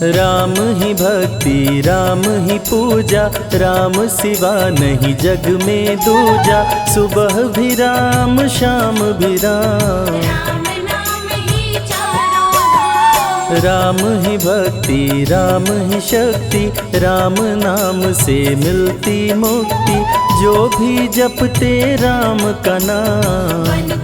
राम ही भक्ति राम ही पूजा, राम सिवा नहीं जग में दूजा। सुबह भी राम शाम भी राम, राम ही भक्ति राम ही शक्ति, राम नाम से मिलती मुक्ति। जो भी जपते राम का नाम,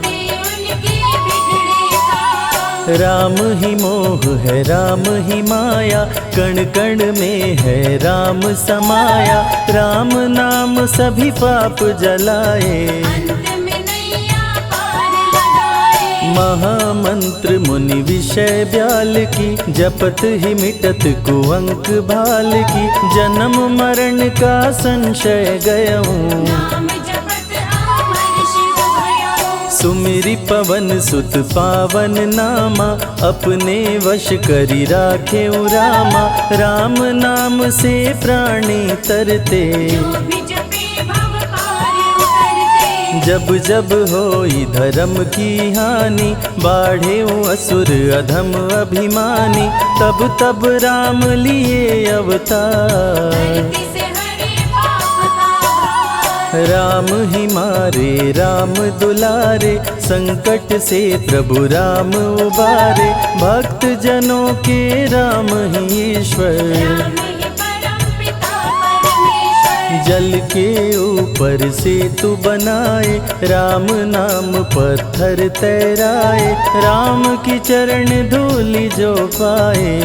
राम ही मोह है राम ही माया, कण कण में है राम समाया। राम नाम सभी पाप जलाए, महामंत्र मुनि विषय ब्याल की, जपत ही मिटत कुअंक भाल की। जन्म मरण का संशय गयऊं, सुमिरि पवन सुत पावन नामा। अपने वश करी राखे रामा, राम नाम से प्राणी तरते। जब जब होई धर्म की हानि, बाढ़े असुर अधम अभिमानी। तब तब राम लिए अवतार, राम ही मारे राम दुलारे। संकट से प्रभु राम उबारे, भक्त जनों के राम ही ईश्वर। जल के ऊपर सेतु बनाए, राम नाम पत्थर तैराए। राम की चरण धूलि जो पाए,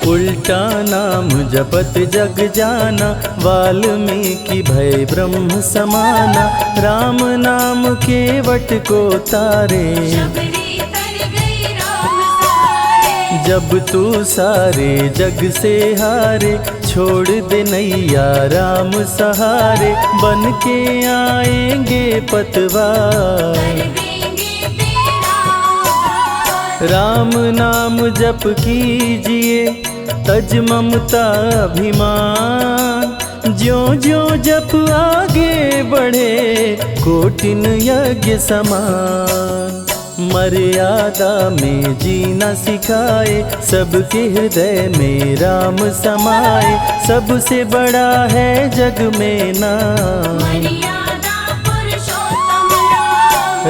उल्टा नाम जपत जग जाना। वाल्मीकि भय ब्रह्म समाना, राम नाम के वट को तारे। जब तू सारे जग से हारे, छोड़ दे नैया राम सहारे। बन के आएंगे पतवार, राम नाम जप कीजिए तज ममता अभिमान। ज्यों ज्यों जप आगे बढ़े, कोटिन यज्ञ समान। मर्यादा में जीना सिखाए, सबके हृदय में राम समाए। सबसे बड़ा है जग में नाम,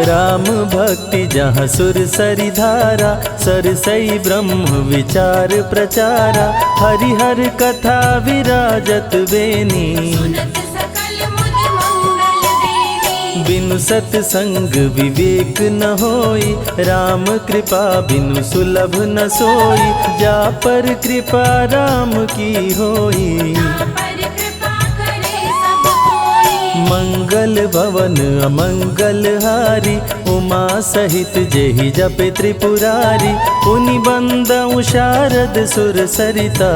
राम भक्ति जहाँ सुर सरि धारा। सरसई ब्रह्म विचार प्रचारा, हरिहर कथा विराजत बेनी। बिनु सत्संग विवेक न होई, राम कृपा बिनु सुलभ न सोई। जा पर कृपा राम की होई, मंगल भवन अमंगल हारी। उमा सहित जेहि जपे त्रिपुरारी, पुनि बंदउ शारद सुर सरिता।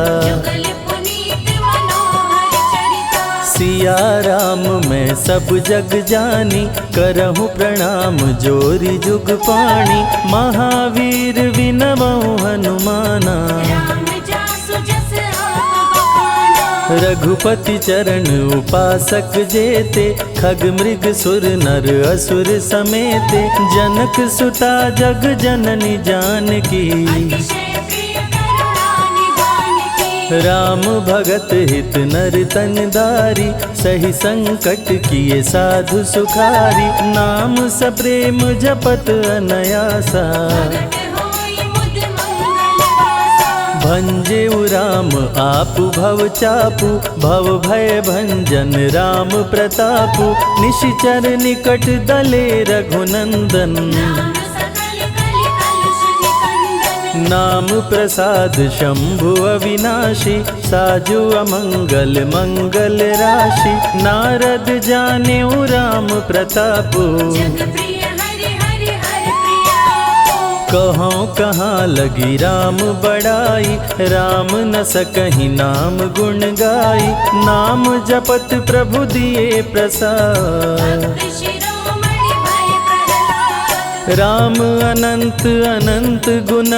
सिया राम मैं सब जग जानी, करहूँ प्रणाम जोरी जुग पाणी। महावीर विनवऊँ हनुमाना, रघुपति चरण उपासक जेते। खग मृग सुर नर असुर समेते, जनक सुता जग जननी जानकी। राम भगत हित नर तन दारी, सही संकट किए साधु सुखारी। नाम सप्रेम जपत अनयासा, भंजेउ राम आपु भव चापु। भव भय भंजन राम प्रतापु, निशिचर निकट दले रघुनंदन। नाम प्रसाद शंभु अविनाशी, साजु अमंगल मंगल राशि। नारद जानेउ राम प्रतापु, कहाँ कहाँ लगी राम बड़ाई। राम न सकहि नाम गुण गाई, नाम जपत प्रभु दिए प्रसाद। राम अनंत अनंत गुण,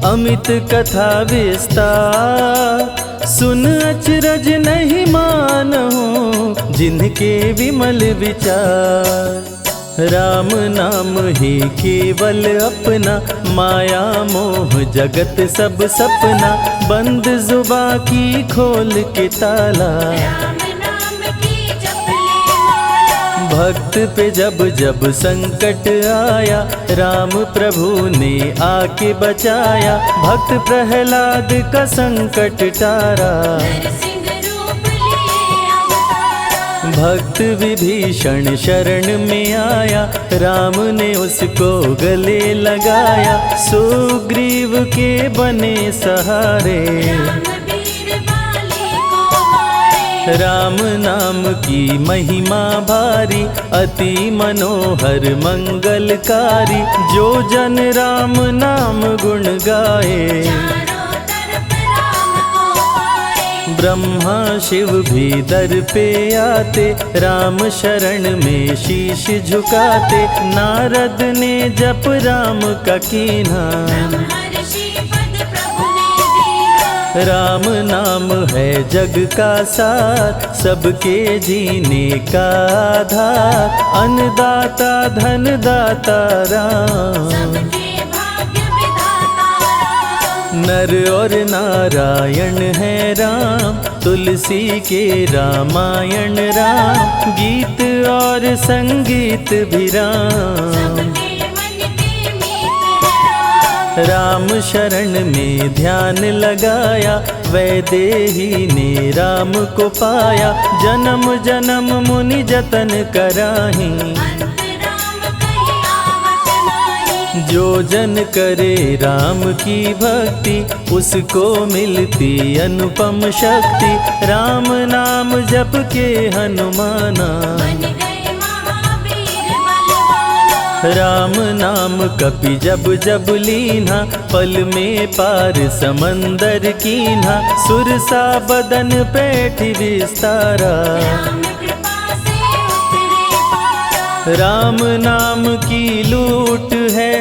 अमित कथा विस्तार। सुन अचरज नहीं मानहु, जिनके विमल विचार। राम नाम ही केवल अपना, माया मोह जगत सब सपना, बंद जुबा की खोल के ताला, राम नाम की जप ले माला। भक्त पे जब जब संकट आया, राम प्रभु ने आके बचाया, भक्त प्रहलाद का संकट टारा, नरसिंह रूप लिए अवतारा। भक्त विभीषण शरण में आया, राम ने उसको गले लगाया, सुग्रीव के बने सहारे, राम वीर बाली को मारे। राम नाम की महिमा भारी, अति मनोहर मंगलकारी, जो जन राम नाम गुण गाए, चारों तरफ राम को पाए। ब्रह्मा शिव भी दर पे आते, राम शरण में शीश झुकाते, नारद ने जप राम का कीन्हा, ब्रह्मर्षि पद प्रभु ने दीना। राम नाम है जग का सार, सबके जीने का आधार, अन्नदाता धनदाता राम, सबके भाग्य विधाता राम। नर और नारायण है राम, तुलसी के रामायण राम, गीत और संगीत भी राम, सबके मन के मीत है राम। राम शरण में ध्यान लगाया, वैदेही ने राम को पाया, जन्म जन्म मुनि जतन कराही, अंत राम कहीं आवत नाही। जो जन करे राम की भक्ति, उसको मिलती अनुपम शक्ति, राम नाम जप के हनुमाना, बन गए महावीर बलवाना। राम नाम कपि जब जब लीन्हा, पल में पार समंदर कीन्हा, सुरसा बदन पैठ विस्तारा, राम कृपा से उतरे पारा। राम नाम की लूट है,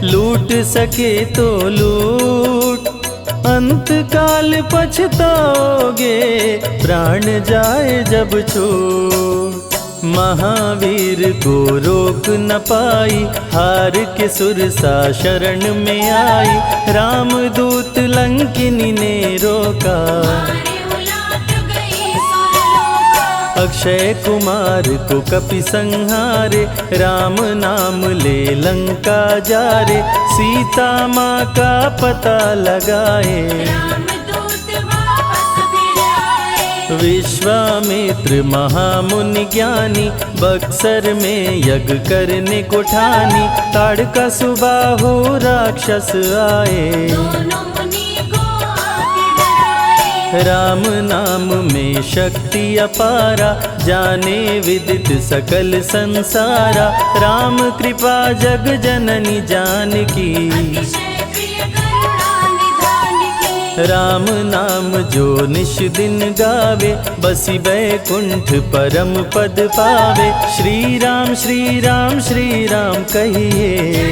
लूट सके तो लूट, अंत काल पछताओगे, प्राण जाए जब छूट, महावीर को रोक न पाई, हार के सुरसा शरण में आई, रामदूत लंकिनी ने रोका, मारे उलाट गई सुरलोका। अक्षय कुमार को कपि संहारे, राम नाम ले लंका जारे, सीता माँ का पता लगाए, रामदूत वापस फिर आए। विश्वामित्र महामुनि ज्ञानी, बक्सर में यज्ञ करने को ठानी, ताड़का सुबाहु राक्षस आए, दोनों मुनि को आके डराए। राम नाम में शक्ति अपारा, जाने विदित सकल संसारा, राम कृपा जग जननी जानकी, अतिशय प्रिय करुणा निधान की। राम नाम जो निश दिन गावे, बसी बैकुंठ परम पद पावे, श्री राम श्री राम श्री राम जानि कहिए,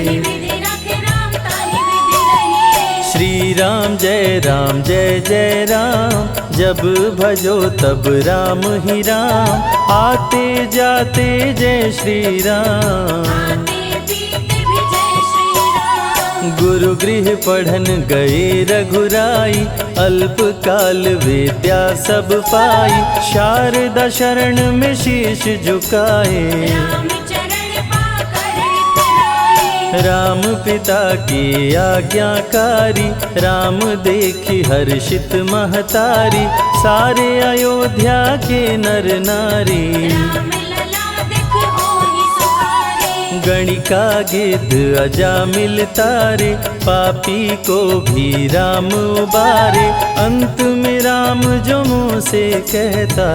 विधि रखे राम ताहि विधि रहिए। श्री राम जय जय राम, जब भजो तब राम ही राम, आते जाते जय श्री राम, आते पीते भी जय श्री राम। गुरु गृह पढ़न गए रघुराई, अल्प काल विद्या सब पाई, शारदा शरण में शीश झुकाए, राम चरण पाकर इतराए। राम पिता की आज्ञाकारी, राम देखी हर्षित महतारी, सारे अयोध्या के नर नारी, राम लला दिख होहि सुखारे। गणिका गिद्ध अजामिल तारे, पापी को भी राम उबारे, अंत में राम जो मुँह से कहता,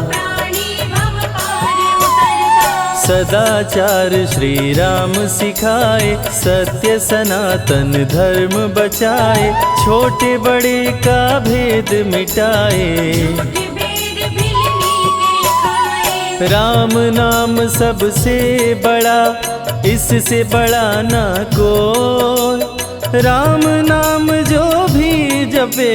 प्राणी भव पार उतरता। सदाचार श्री राम सिखाए, सत्य सनातन धर्म बचाए, छोटे बड़े का भेद मिटाए, झूठ भेद भिलनी के खाए। राम नाम सबसे बड़ा, इससे बड़ा ना कोई, राम नाम जो भी जपे,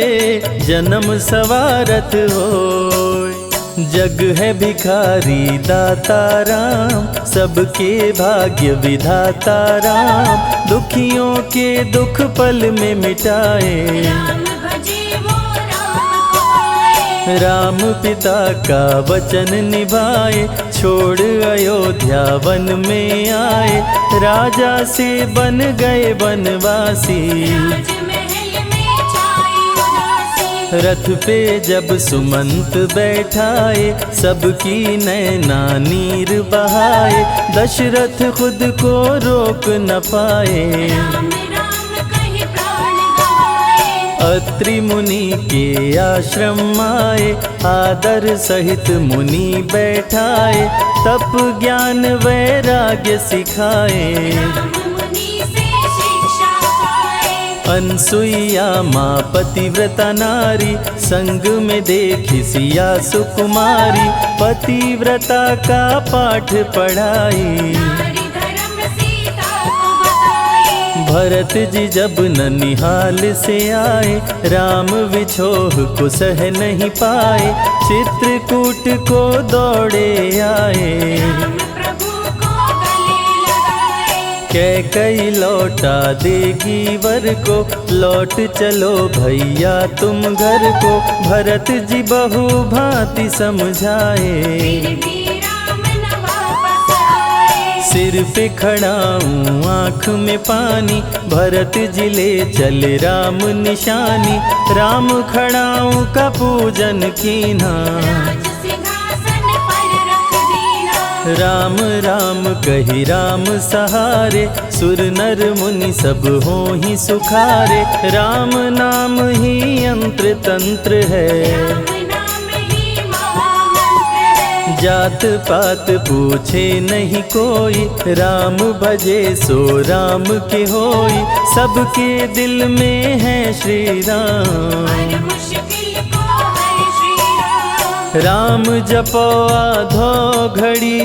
जन्म सवारत होय, जग है भिखारी दाता राम, सबके भाग्य विधाता राम, दुखियों के दुख पल में मिटाए। राम भजे वो राम को पाए। राम पिता का वचन निभाए, छोड़ अयोध्या वन में आए, राजा से बन गए वनवासी। राजमहल में छाई उदासी। रथ पे जब सुमंत बैठाए, सबकी नैना नीर बहाए, दशरथ खुद को रोक न पाए। राम राम कहि प्राण गवाए। अत्रि मुनि के आश्रम आए, आदर सहित मुनि बैठाए, तप ज्ञान वैराग्य सिखाए। राम मुनि से शिक्षा पाए। अनसुईया माँ पतिव्रता नारी, संग में देखी सिया सुकुमारी, पतिव्रता का पाठ पढ़ाई। नारी धर्म सीता को बताए। भरत जी जब ननिहाल से आए, राम विछोह को सह नहीं पाए, चित्रकूट को दौड़े आए। राम प्रभु को गले लगाए। कैकई लौटा देगी वर को, लौट चलो भैया तुम घर को, भरत जी बहु भांति समझाए। फिर भी राम न वापस आए। सिर पे खड़ाऊं आँख में पानी, भरत जी ले चले राम निशानी, राम खड़ाऊं का पूजन कीना। राज सिंहासन पर रख दीना। राम राम कही राम सहारे, सुर नर मुनि सब हो ही सुखारे, राम नाम ही यंत्र तंत्र है। राम नाम ही महामंत्र है। जात पात पूछे नहीं कोई, राम भजे सो राम के होई, सबके दिल में है श्री राम। हर मुश्किल को हर श्री राम। राम जपो आधो घड़ी,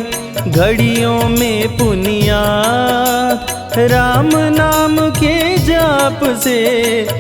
घड़ियों में पुनियात, राम नाम के जाप से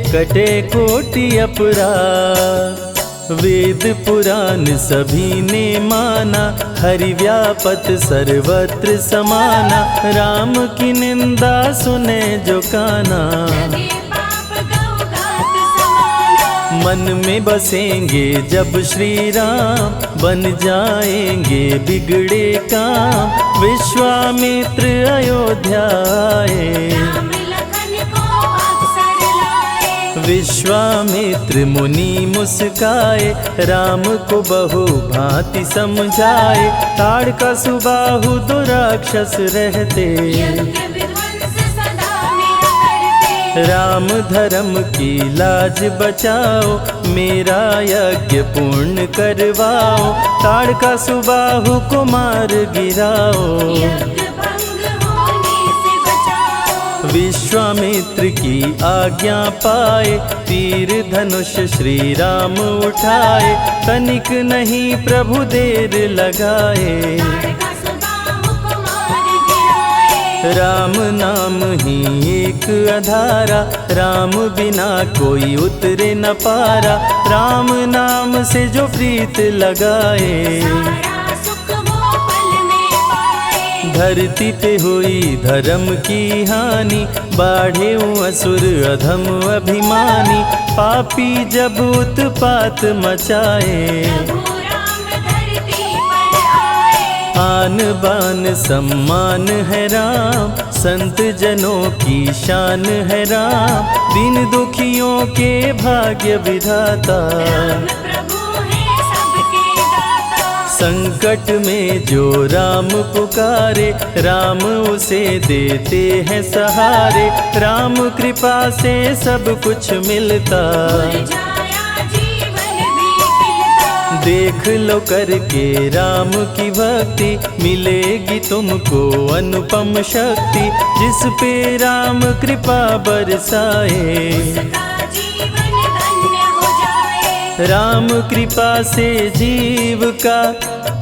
कटे कोटि अपराध। वेद पुराण सभी ने माना, हरि व्यापत सर्वत्र समाना, राम की निंदा सुने जो काना। लगे पाप गौ घात समाना। मन में बसेंगे जब श्री राम, बन जाएंगे बिगड़े काम, विश्वामित्र अयोध्या आए। राम लखन को अवसर लाए। विश्वामित्र मुनि मुस्काए, राम को बहु भांति समझाए, ताड़का सुबाहु दो राक्षस रहते, यज्ञ विध्वंस सदा मेरा करते। राम धर्म की लाज बचाओ, मेरा यज्ञ पूर्ण करवाओ, ताड़का सुबाहु को मार गिराओ। यज्ञ भंग होने से बचाओ। विश्वामित्र की आज्ञा पाए, तीर धनुष श्री राम उठाए, तनिक नहीं प्रभु देर लगाए। ताड़का सुबाहु को मार गिराए। राम नाम ही एक आधारा, राम बिना कोई उतरे न पारा, राम नाम से जो प्रीत लगाए। सारा सुख वो पल में पाए। धरती पे हुई धर्म की हानि, बाढ़े असुर अधम अभिमानी, पापी जब उत्पात मचाए। प्रभु राम धरती पर आए। आन बान सम्मान है राम, संत जनों की शान है राम, दीन दुखियों के भाग्य विधाता। राम प्रभु है सबके दाता। संकट में जो राम पुकारे, राम उसे देते हैं सहारे, राम कृपा से सब कुछ मिलता। मुरझाया जीवन भी खिलता। देख लो करके राम की भक्ति, मिलेगी तुमको अनुपम शक्ति, जिस पे राम कृपा बरसाए। उसका जीवन धन्य हो जाए। राम कृपा से जीव का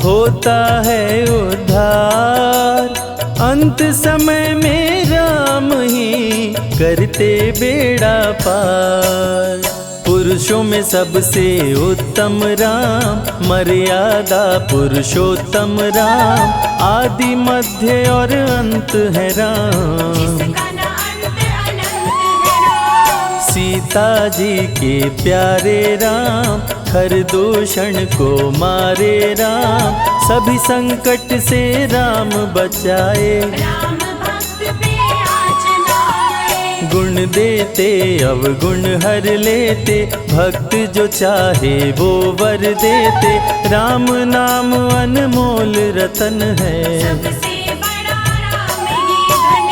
होता है उद्धार, अंत समय में राम ही करते बेड़ा पार। पुरुषों में सबसे उत्तम राम, मर्यादा पुरुषोत्तम राम, आदि मध्य और अंत है राम। जिसका न अंत अनंत है राम। सीता जी के प्यारे राम, हर दूषण को मारे राम, सभी संकट से राम बचाए। राम भक्त पे आँच न आए। गुण देते अवगुण हर लेते, भक्त जो चाहे वो वर देते। राम नाम अनमोल रतन है, सबसे बड़ा राम ही धन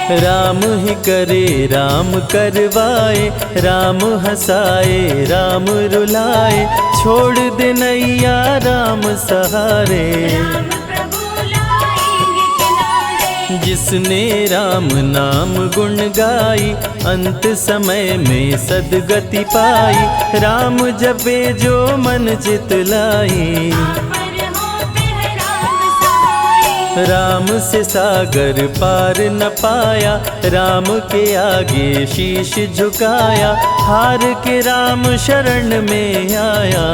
है। राम ही करे राम करवाए, राम हंसाए राम रुलाए, छोड़ दे नैया राम सहारे। राम प्रभु लाएंगे किनारे। जिसने राम नाम गुण गाई, अंत समय में सदगति पाई। राम जपे जो मन चित लाई, पर होते हैं राम सहाय। राम से सागर पार न पाया, राम के आगे शीश झुकाया। हार के राम शरण में आया,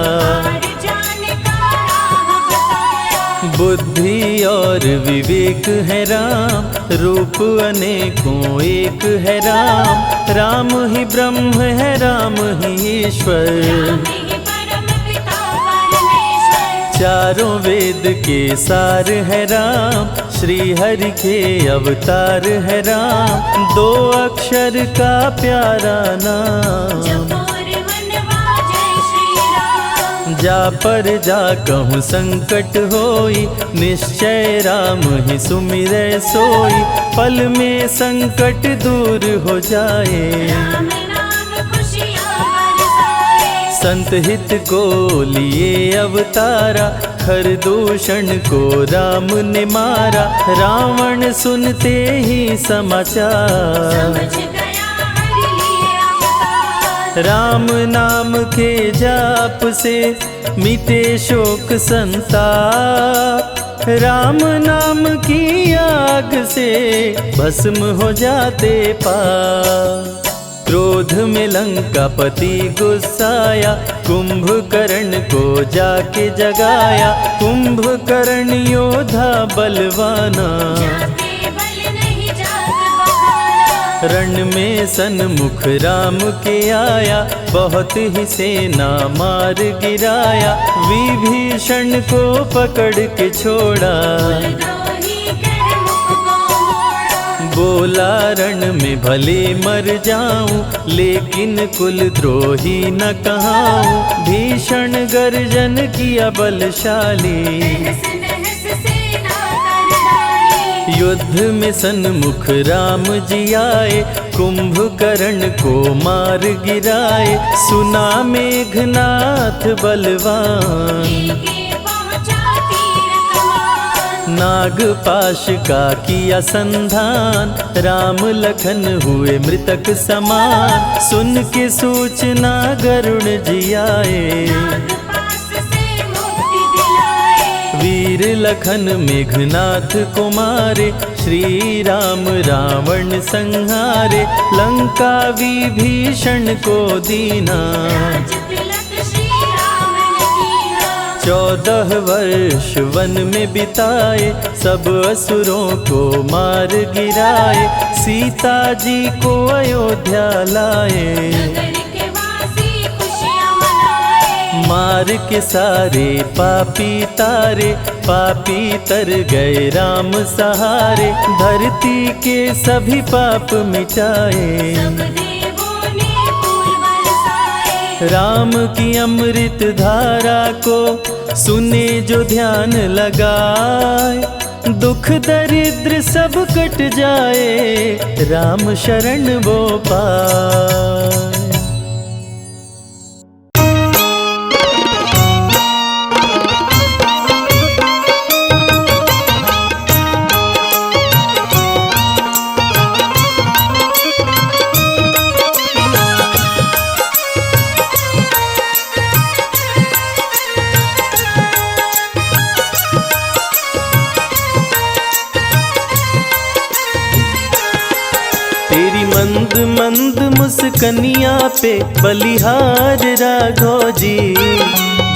हार जाने का राह बताया। बुद्धि और विवेक है राम, रूप अनेकों एक है राम। राम ही ब्रह्म है राम ही ईश्वर, राम ही परम पिता परमेश्वर। चारों वेद के सार है राम, श्री हरि के अवतार है राम। दो अक्षर का प्यारा नाम, जपोर वनवा जय श्री राम। जा पर जा कहूँ संकट होई, निश्चय राम ही सुमिरै सोई। पल में संकट दूर हो जाए, राम नाम खुशियाँ बरसाए। संत हित को लिए अवतारा, हर दूषण को राम ने मारा। रावण सुनते ही समाचार, समझ गया हरि लिए अवतार। राम नाम के जाप से मिटे शोक संताप। राम नाम की आग से भस्म हो जाते पाप। क्रोध में लंकापति गुस्साया, कुंभकर्ण को जाके जगाया। कुंभकर्ण योद्धा बलवाना, जाके बल नहीं जाग बहाना। रण में सन्मुख राम के आया, बहुत ही सेना मार गिराया। विभीषण को पकड़ के छोड़ा, द्रोही कर मुख को मोड़ा। बोला रण में भले मर जाऊं, लेकिन कुल द्रोही न कहाऊं। भीषण गर्जन किया बलशाली, तहस नहस सेना कर डाली। युद्ध में सन्मुख राम जी आए, कुंभकर्ण को मार गिराए। सुना मेघनाथ बलवान, लेके पहुँचा तीर कमान। नागपाश का किया संधान, राम लखन हुए मृतक समान। सुन के सूचना गरुण जी आए, नागपाश से मुक्ति दिलाए। वीर लखन मेघनाथ को मारे। श्री राम रावण संहारे, लंका विभीषण को दीना। राज तिलक श्री राम ने कीना। 14 वर्ष वन में बिताए, सब असुरों को मार गिराए। सीता जी को अयोध्या लाए, नगर के वासी खुशियाँ मनाए। मार के सारे पापी तारे। पापी तर गए राम सहारे, धरती के सभी पाप मिटाए। सब देवों ने फूल बरसाए। राम की अमृत धारा को सुने जो ध्यान लगाए। दुख दरिद्र सब कट जाए, राम शरण वो पाए। मंद मंद मुस्कनिया पे बलिहार राघव जी,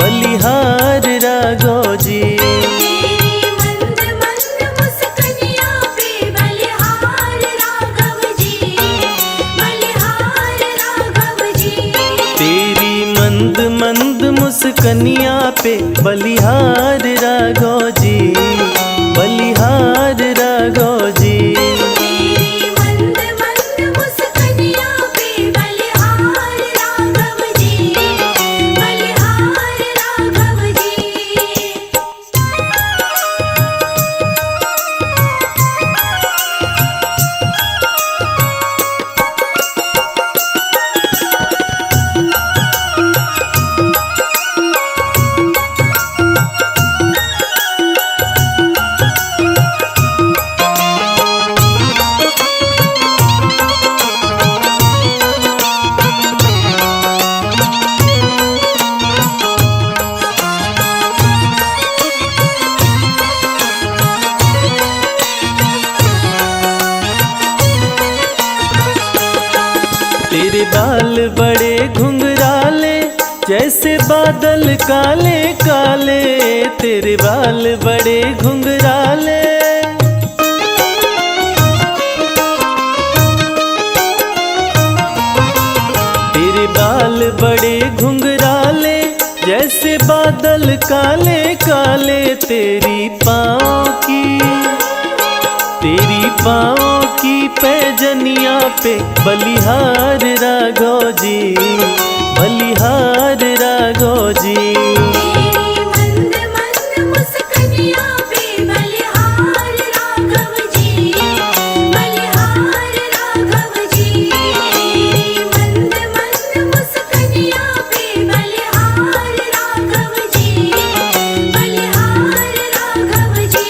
बलिहार राघव जी। तेरी मंद मंद मुस्कनिया पे बलिहार राघव जी, बलिहार राघव जी। तेरी मंद मंद मुस्कनिया पे बलिहार राघव जी, बलिहार राघव जी। तेरी मंद मंद मुस्कनिया पे बलिहार राघव जी, बलिहार राघव जी। तेरे बाल बड़े घुंघराले जैसे बादल काले काले, तेरे बाल बड़े घुंघराले। तेरे बाल बड़े घुंघराले जैसे बादल काले काले, तेरी पाँव की पैजनिया पे बलिहार राघव जी, बलिहार राघव जी। तेरी मंद मंद मुस्कनिया पे बलिहार राघव जी, बलिहार राघव जी। तेरी मंद मंद मुस्कनिया पे बलिहार राघव जी, बलिहार राघव जी।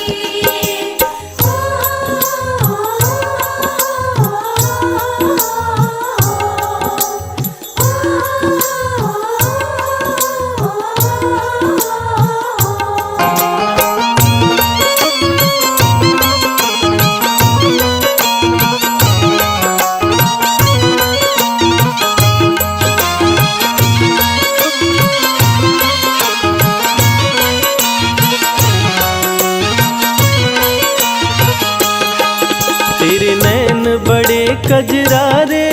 तेरे नैन बड़े कजरारे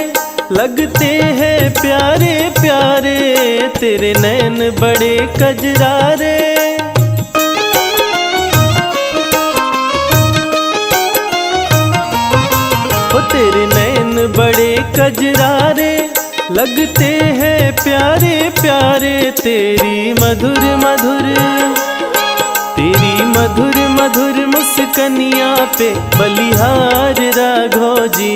लगते हैं प्यारे प्यारे, तेरे नैन बड़े कजरारे। ओ तेरे नैन बड़े कजरारे लगते हैं प्यारे प्यारे, तेरी मधुर मधुर मुस्कनिया पे बलिहार राघव जी,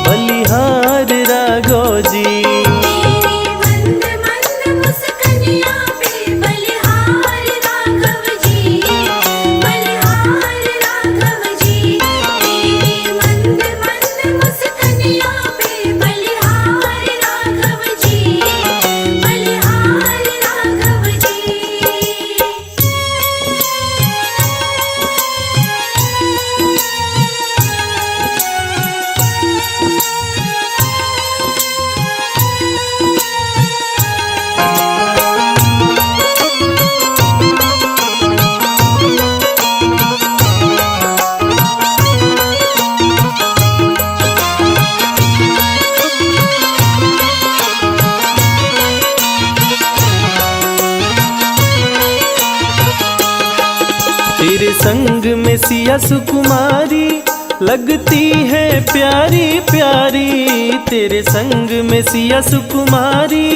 बलिहार राघव जी। तेरी मंद मंद मुस्कनिया पे बलिहार राघव जी, बलिहार राघव जी। तेरी मंद मंद मुस्कनिया पे बलिहार राघव जी, बलिहार राघव जी। तेरे संग में सिया सुकुमारी लगती है प्यारी प्यारी, तेरे संग में सिया सुकुमारी।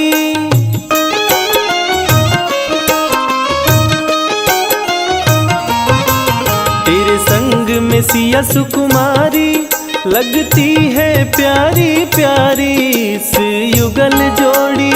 तेरे संग में सिया सुकुमारी लगती है प्यारी प्यारी, इस युगल जोड़ी